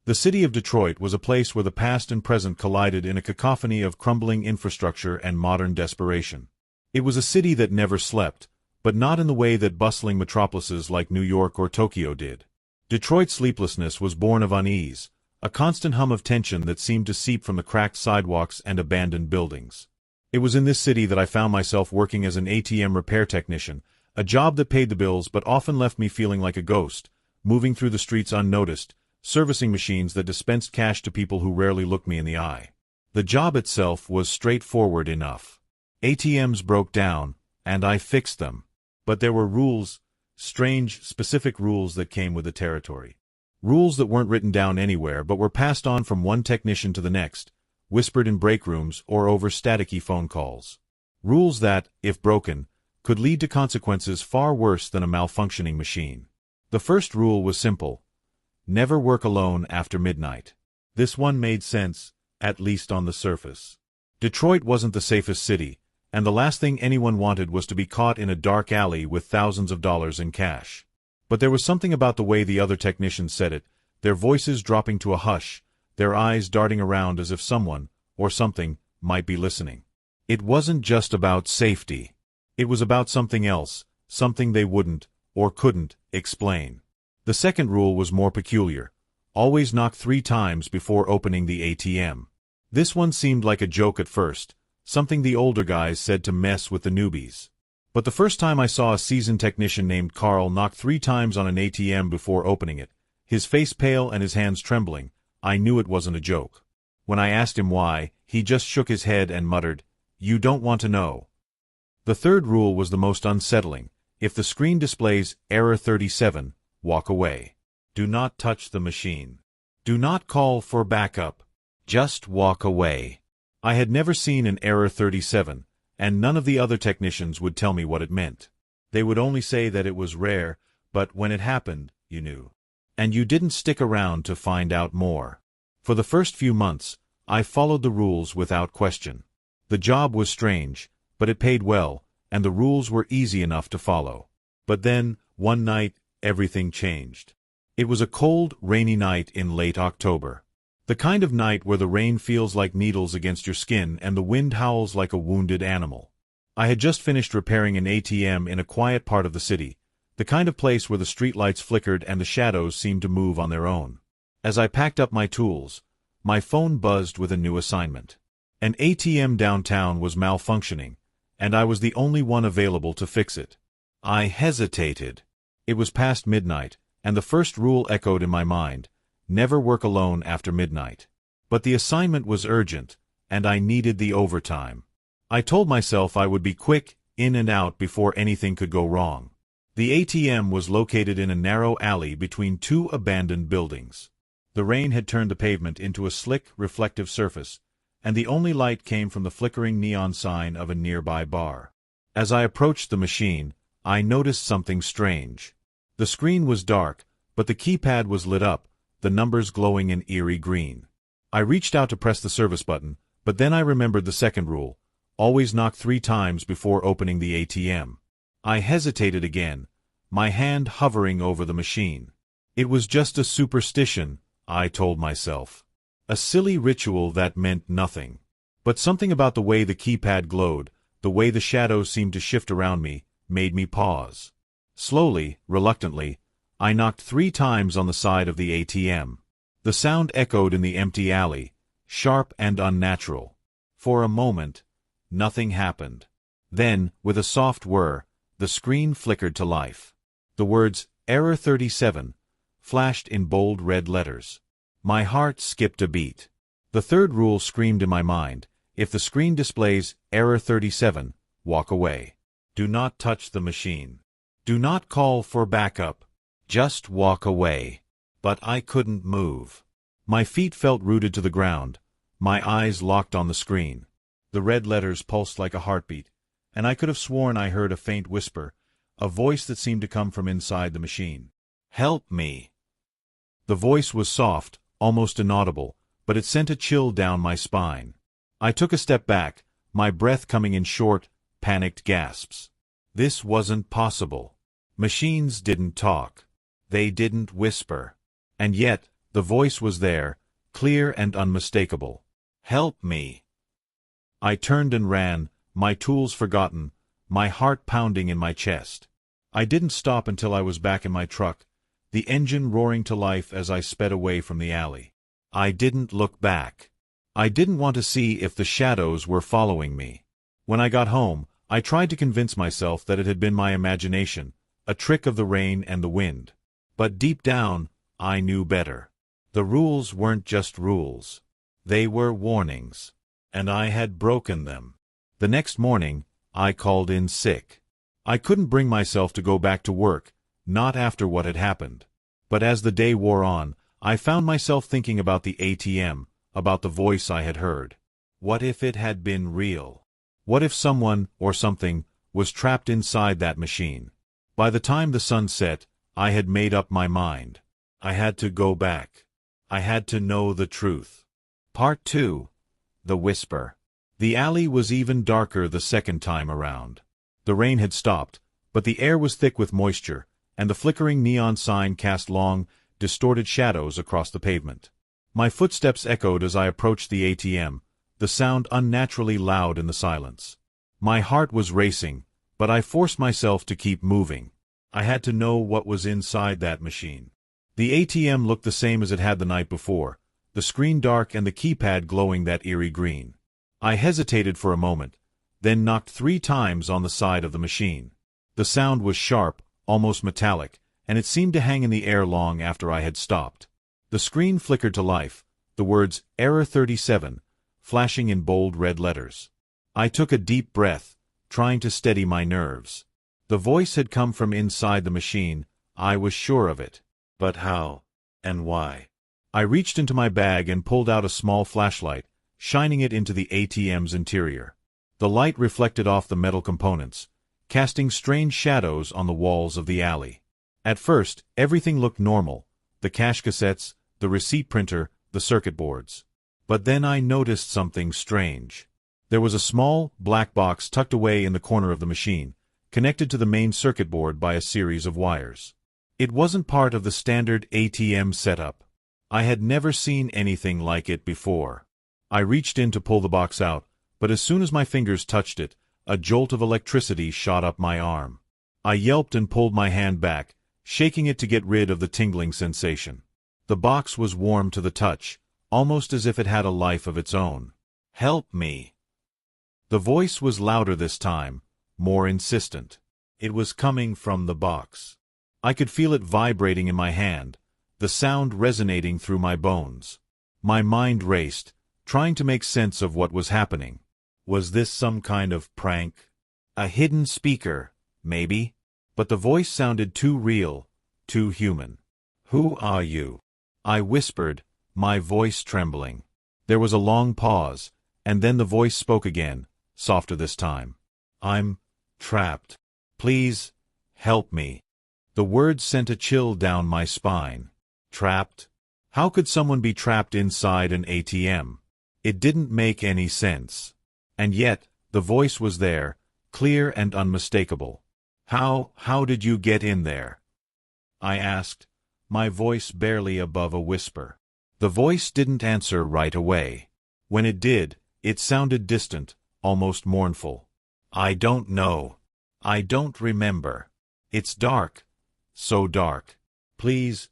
The city of Detroit was a place where the past and present collided in a cacophony of crumbling infrastructure and modern desperation. It was a city that never slept, but not in the way that bustling metropolises like New York or Tokyo did. Detroit's sleeplessness was born of unease, a constant hum of tension that seemed to seep from the cracked sidewalks and abandoned buildings. It was in this city that I found myself working as an ATM repair technician, a job that paid the bills but often left me feeling like a ghost, moving through the streets unnoticed, servicing machines that dispensed cash to people who rarely looked me in the eye. The job itself was straightforward enough. ATMs broke down, and I fixed them. But there were rules, strange, specific rules that came with the territory. Rules that weren't written down anywhere but were passed on from one technician to the next, whispered in break rooms or over staticky phone calls. Rules that, if broken, could lead to consequences far worse than a malfunctioning machine. The first rule was simple: never work alone after midnight. This one made sense, at least on the surface. Detroit wasn't the safest city, and the last thing anyone wanted was to be caught in a dark alley with thousands of dollars in cash. But there was something about the way the other technicians said it, their voices dropping to a hush, their eyes darting around as if someone, or something, might be listening. It wasn't just about safety. It was about something else, something they wouldn't, or couldn't, explain. The second rule was more peculiar: always knock 3 times before opening the ATM. This one seemed like a joke at first, something the older guys said to mess with the newbies. But the first time I saw a seasoned technician named Carl knock 3 times on an ATM before opening it, his face pale and his hands trembling, I knew it wasn't a joke. When I asked him why, he just shook his head and muttered, "You don't want to know." The third rule was the most unsettling: if the screen displays error 37, walk away. Do not touch the machine. Do not call for backup. Just walk away. I had never seen an error 37, and none of the other technicians would tell me what it meant. They would only say that it was rare, but when it happened, you knew. And you didn't stick around to find out more. For the first few months, I followed the rules without question. The job was strange, but it paid well, and the rules were easy enough to follow. But then, one night, everything changed. It was a cold, rainy night in late October. The kind of night where the rain feels like needles against your skin and the wind howls like a wounded animal. I had just finished repairing an ATM in a quiet part of the city, the kind of place where the streetlights flickered and the shadows seemed to move on their own. As I packed up my tools, my phone buzzed with a new assignment. An ATM downtown was malfunctioning, and I was the only one available to fix it. I hesitated. It was past midnight, and the first rule echoed in my mind: never work alone after midnight. But the assignment was urgent, and I needed the overtime. I told myself I would be quick, in and out before anything could go wrong. The ATM was located in a narrow alley between 2 abandoned buildings. The rain had turned the pavement into a slick, reflective surface, and the only light came from the flickering neon sign of a nearby bar. As I approached the machine, I noticed something strange. The screen was dark, but the keypad was lit up, the numbers glowing in eerie green. I reached out to press the service button, but then I remembered the second rule: always knock 3 times before opening the ATM. I hesitated again, my hand hovering over the machine. It was just a superstition, I told myself. A silly ritual that meant nothing. But something about the way the keypad glowed, the way the shadows seemed to shift around me, made me pause. Slowly, reluctantly, I knocked 3 times on the side of the ATM. The sound echoed in the empty alley, sharp and unnatural. For a moment, nothing happened. Then, with a soft whir, the screen flickered to life. The words, "Error 37, flashed in bold red letters. My heart skipped a beat. The third rule screamed in my mind: if the screen displays Error 37, walk away. Do not touch the machine. Do not call for backup. Just walk away. But I couldn't move. My feet felt rooted to the ground, my eyes locked on the screen. The red letters pulsed like a heartbeat, and I could have sworn I heard a faint whisper, a voice that seemed to come from inside the machine. "Help me." The voice was soft, almost inaudible, but it sent a chill down my spine. I took a step back, my breath coming in short, panicked gasps. This wasn't possible. Machines didn't talk. They didn't whisper. And yet, The voice was there, clear and unmistakable. "Help me." I turned and ran, my tools forgotten, my heart pounding in my chest. I didn't stop until I was back in my truck, the engine roaring to life as I sped away from the alley. I didn't look back. I didn't want to see if the shadows were following me. When I got home, I tried to convince myself that it had been my imagination, a trick of the rain and the wind. But deep down, I knew better. The rules weren't just rules. They were warnings. And I had broken them. The next morning, I called in sick. I couldn't bring myself to go back to work, not after what had happened. But as the day wore on, I found myself thinking about the ATM, about the voice I had heard. What if it had been real? What if someone, or something, was trapped inside that machine? By the time the sun set, I had made up my mind. I had to go back. I had to know the truth. Part 2. The Whisper. The alley was even darker the second time around. The rain had stopped, but the air was thick with moisture, and the flickering neon sign cast long, distorted shadows across the pavement. My footsteps echoed as I approached the ATM, the sound unnaturally loud in the silence. My heart was racing, but I forced myself to keep moving. I had to know what was inside that machine. The ATM looked the same as it had the night before, the screen dark and the keypad glowing that eerie green. I hesitated for a moment, then knocked 3 times on the side of the machine. The sound was sharp, almost metallic, and it seemed to hang in the air long after I had stopped. The screen flickered to life, the words "Error 37" flashing in bold red letters. I took a deep breath, trying to steady my nerves. The voice had come from inside the machine, I was sure of it. But how? And why? I reached into my bag and pulled out a small flashlight, shining it into the ATM's interior. The light reflected off the metal components, casting strange shadows on the walls of the alley. At first, everything looked normal, the cash cassettes, the receipt printer, the circuit boards. But then I noticed something strange. There was a small, black box tucked away in the corner of the machine, connected to the main circuit board by a series of wires. It wasn't part of the standard ATM setup. I had never seen anything like it before. I reached in to pull the box out, but as soon as my fingers touched it, a jolt of electricity shot up my arm. I yelped and pulled my hand back, shaking it to get rid of the tingling sensation. The box was warm to the touch, almost as if it had a life of its own. "Help me." The voice was louder this time, more insistent. It was coming from the box. I could feel it vibrating in my hand, the sound resonating through my bones. My mind raced, trying to make sense of what was happening. Was this some kind of prank? A hidden speaker, maybe? But the voice sounded too real, too human. "Who are you?" I whispered, my voice trembling. There was a long pause, and then the voice spoke again, softer this time. "I'm trapped. Please, help me." The words sent a chill down my spine. Trapped? How could someone be trapped inside an ATM? It didn't make any sense. And yet, the voice was there, clear and unmistakable. How did you get in there?" I asked, my voice barely above a whisper. The voice didn't answer right away. When it did, it sounded distant, almost mournful. "I don't know. I don't remember. It's dark. So dark. Please,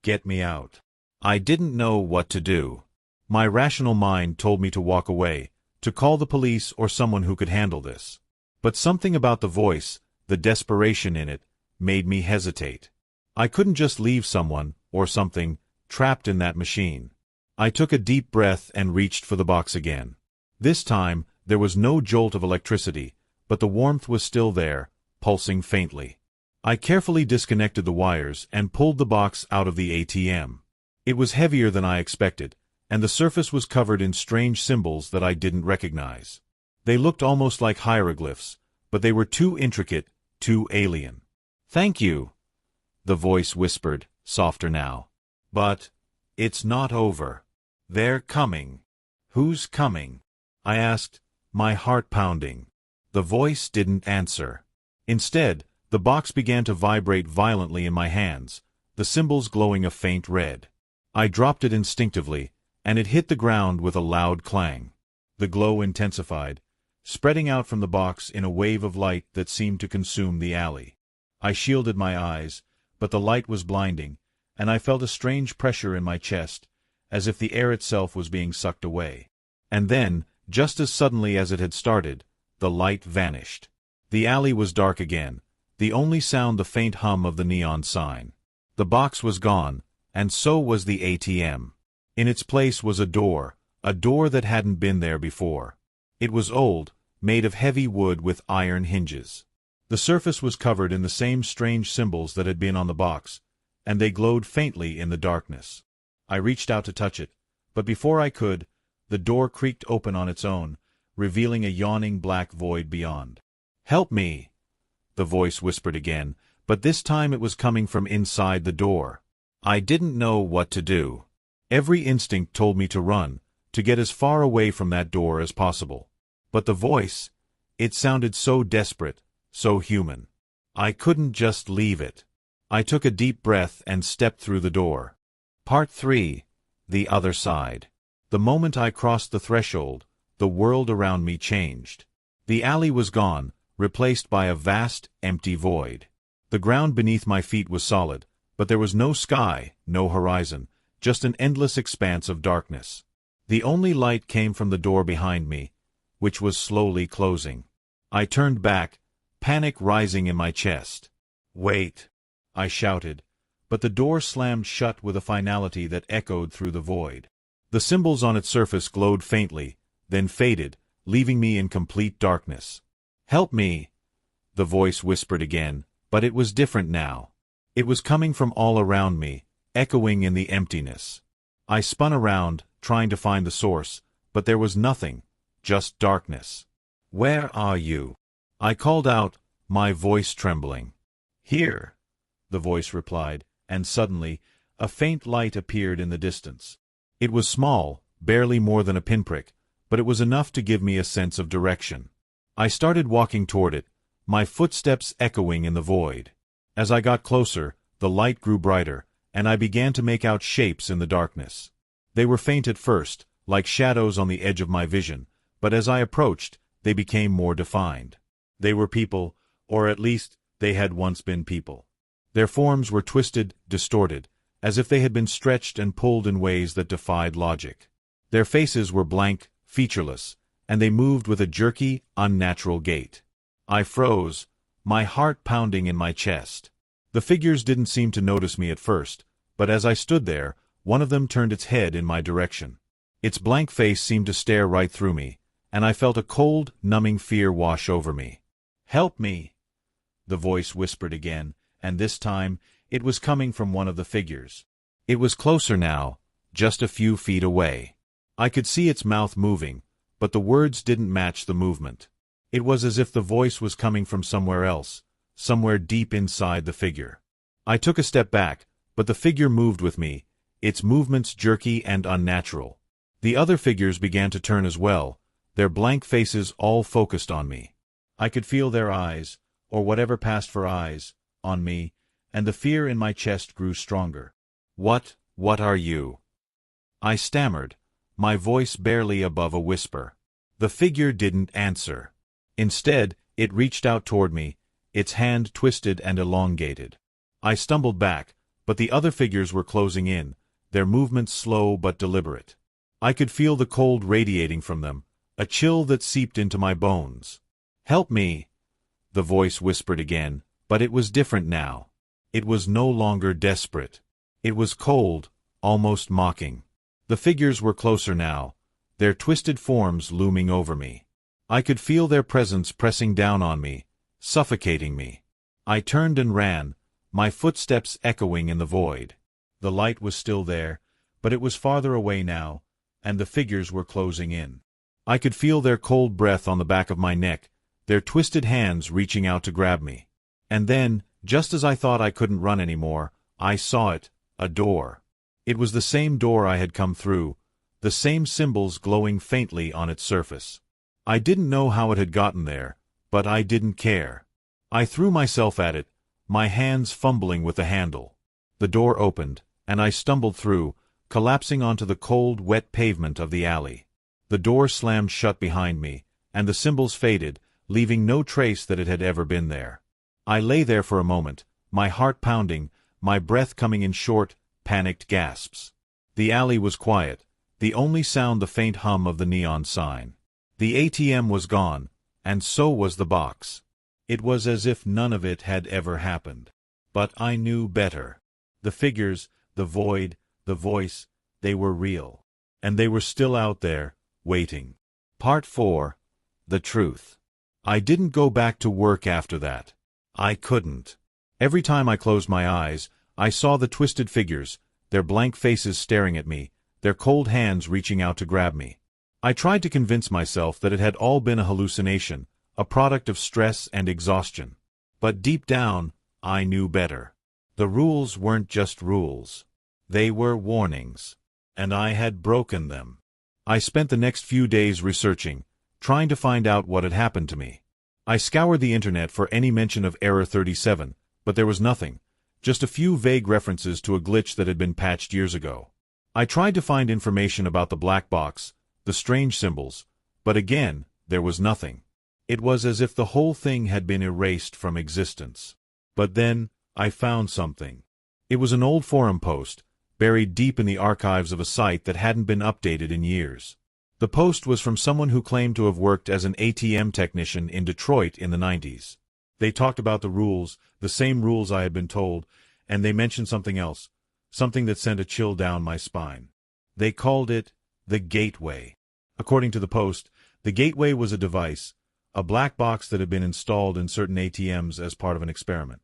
get me out." I didn't know what to do. My rational mind told me to walk away, to call the police or someone who could handle this. But something about the voice, the desperation in it, made me hesitate. I couldn't just leave someone, or something, trapped in that machine. I took a deep breath and reached for the box again. This time, there was no jolt of electricity, but the warmth was still there, pulsing faintly. I carefully disconnected the wires and pulled the box out of the ATM. It was heavier than I expected, and the surface was covered in strange symbols that I didn't recognize. They looked almost like hieroglyphs, but they were too intricate, too alien. "Thank you," the voice whispered, softer now. "But it's not over. They're coming." "Who's coming?" I asked, my heart pounding. The voice didn't answer. Instead, the box began to vibrate violently in my hands, the symbols glowing a faint red. I dropped it instinctively, and it hit the ground with a loud clang. The glow intensified, spreading out from the box in a wave of light that seemed to consume the alley. I shielded my eyes, but the light was blinding, and I felt a strange pressure in my chest, as if the air itself was being sucked away. And then, just as suddenly as it had started, the light vanished. The alley was dark again, the only sound the faint hum of the neon sign. The box was gone, and so was the ATM. In its place was a door that hadn't been there before. It was old, made of heavy wood with iron hinges. The surface was covered in the same strange symbols that had been on the box, and they glowed faintly in the darkness. I reached out to touch it, but before I could, the door creaked open on its own, revealing a yawning black void beyond. "Help me!" the voice whispered again, but this time it was coming from inside the door. I didn't know what to do. Every instinct told me to run, to get as far away from that door as possible. But the voice, it sounded so desperate, so human. I couldn't just leave it. I took a deep breath and stepped through the door. Part 3. The Other Side. The moment I crossed the threshold, the world around me changed. The alley was gone, replaced by a vast, empty void. The ground beneath my feet was solid, but there was no sky, no horizon, just an endless expanse of darkness. The only light came from the door behind me, which was slowly closing. I turned back, panic rising in my chest. "Wait!" I shouted, but the door slammed shut with a finality that echoed through the void. The symbols on its surface glowed faintly, then faded, leaving me in complete darkness. "Help me!" the voice whispered again, but it was different now. It was coming from all around me, echoing in the emptiness. I spun around, trying to find the source, but there was nothing, just darkness. "Where are you?" I called out, my voice trembling. "Here," the voice replied, and suddenly, a faint light appeared in the distance. It was small, barely more than a pinprick, but it was enough to give me a sense of direction. I started walking toward it, my footsteps echoing in the void. As I got closer, the light grew brighter, and I began to make out shapes in the darkness. They were faint at first, like shadows on the edge of my vision, but as I approached, they became more defined. They were people, or at least they had once been people. Their forms were twisted, distorted, as if they had been stretched and pulled in ways that defied logic. Their faces were blank, featureless, and they moved with a jerky, unnatural gait. I froze, my heart pounding in my chest. The figures didn't seem to notice me at first, but as I stood there, one of them turned its head in my direction. Its blank face seemed to stare right through me, and I felt a cold, numbing fear wash over me. "Help me!" the voice whispered again, and this time, it was coming from one of the figures. It was closer now, just a few feet away. I could see its mouth moving, but the words didn't match the movement. It was as if the voice was coming from somewhere else, somewhere deep inside the figure. I took a step back, but the figure moved with me, its movements jerky and unnatural. The other figures began to turn as well, their blank faces all focused on me. I could feel their eyes, or whatever passed for eyes, on me, and the fear in my chest grew stronger. What are you?" I stammered, my voice barely above a whisper. The figure didn't answer. Instead, it reached out toward me, its hand twisted and elongated. I stumbled back, but the other figures were closing in, their movements slow but deliberate. I could feel the cold radiating from them, a chill that seeped into my bones. "Help me!" the voice whispered again, but it was different now. It was no longer desperate. It was cold, almost mocking. The figures were closer now, their twisted forms looming over me. I could feel their presence pressing down on me, suffocating me. I turned and ran, my footsteps echoing in the void. The light was still there, but it was farther away now, and the figures were closing in. I could feel their cold breath on the back of my neck, their twisted hands reaching out to grab me. And then, just as I thought I couldn't run anymore, I saw it, a door. It was the same door I had come through, the same symbols glowing faintly on its surface. I didn't know how it had gotten there, but I didn't care. I threw myself at it, my hands fumbling with the handle. The door opened, and I stumbled through, collapsing onto the cold, wet pavement of the alley. The door slammed shut behind me, and the symbols faded, leaving no trace that it had ever been there. I lay there for a moment, my heart pounding, my breath coming in short, panicked gasps. The alley was quiet, the only sound the faint hum of the neon sign. The ATM was gone, and so was the box. It was as if none of it had ever happened. But I knew better. The figures, the void, the voice, they were real. And they were still out there, waiting. Part 4. The Truth. I didn't go back to work after that. I couldn't. Every time I closed my eyes, I saw the twisted figures, their blank faces staring at me, their cold hands reaching out to grab me. I tried to convince myself that it had all been a hallucination, a product of stress and exhaustion. But deep down, I knew better. The rules weren't just rules. They were warnings. And I had broken them. I spent the next few days researching, trying to find out what had happened to me. I scoured the internet for any mention of Error 37, but there was nothing, just a few vague references to a glitch that had been patched years ago. I tried to find information about the black box, the strange symbols, but again, there was nothing. It was as if the whole thing had been erased from existence. But then, I found something. It was an old forum post, buried deep in the archives of a site that hadn't been updated in years. The post was from someone who claimed to have worked as an ATM technician in Detroit in the 90s. They talked about the rules, the same rules I had been told, and they mentioned something else, something that sent a chill down my spine. They called it the Gateway. According to the post, the Gateway was a device, a black box that had been installed in certain ATMs as part of an experiment.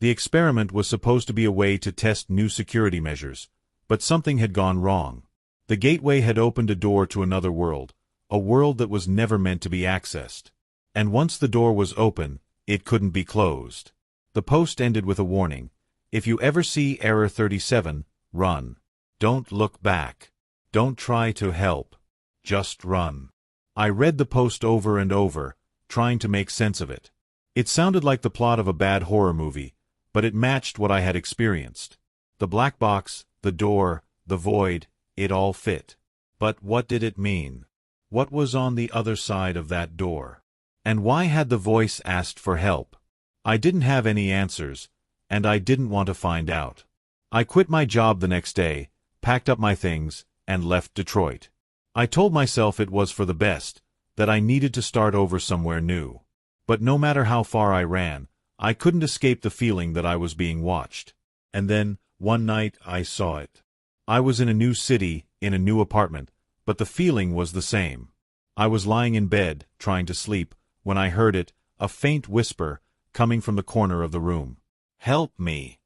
The experiment was supposed to be a way to test new security measures, but something had gone wrong. The Gateway had opened a door to another world, a world that was never meant to be accessed. And once the door was open, it couldn't be closed. The post ended with a warning. If you ever see Error 37, run. Don't look back. Don't try to help. Just run. I read the post over and over, trying to make sense of it. It sounded like the plot of a bad horror movie, but it matched what I had experienced. The black box, the door, the void, it all fit. But what did it mean? What was on the other side of that door? And why had the voice asked for help? I didn't have any answers, and I didn't want to find out. I quit my job the next day, packed up my things, and left Detroit. I told myself it was for the best, that I needed to start over somewhere new. But no matter how far I ran, I couldn't escape the feeling that I was being watched. And then, one night, I saw it. I was in a new city, in a new apartment, but the feeling was the same. I was lying in bed, trying to sleep, when I heard it, a faint whisper, coming from the corner of the room. "Help me!"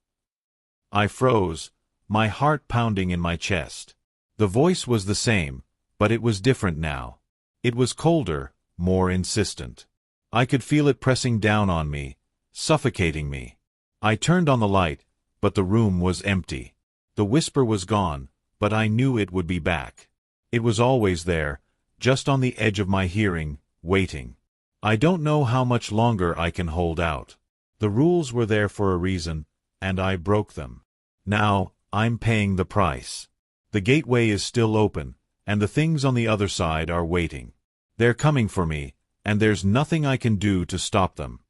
I froze, my heart pounding in my chest. The voice was the same, but it was different now. It was colder, more insistent. I could feel it pressing down on me, suffocating me. I turned on the light, but the room was empty. The whisper was gone, but I knew it would be back. It was always there, just on the edge of my hearing, waiting. I don't know how much longer I can hold out. The rules were there for a reason, and I broke them. Now, I'm paying the price. The gateway is still open, and the things on the other side are waiting. They're coming for me, and there's nothing I can do to stop them.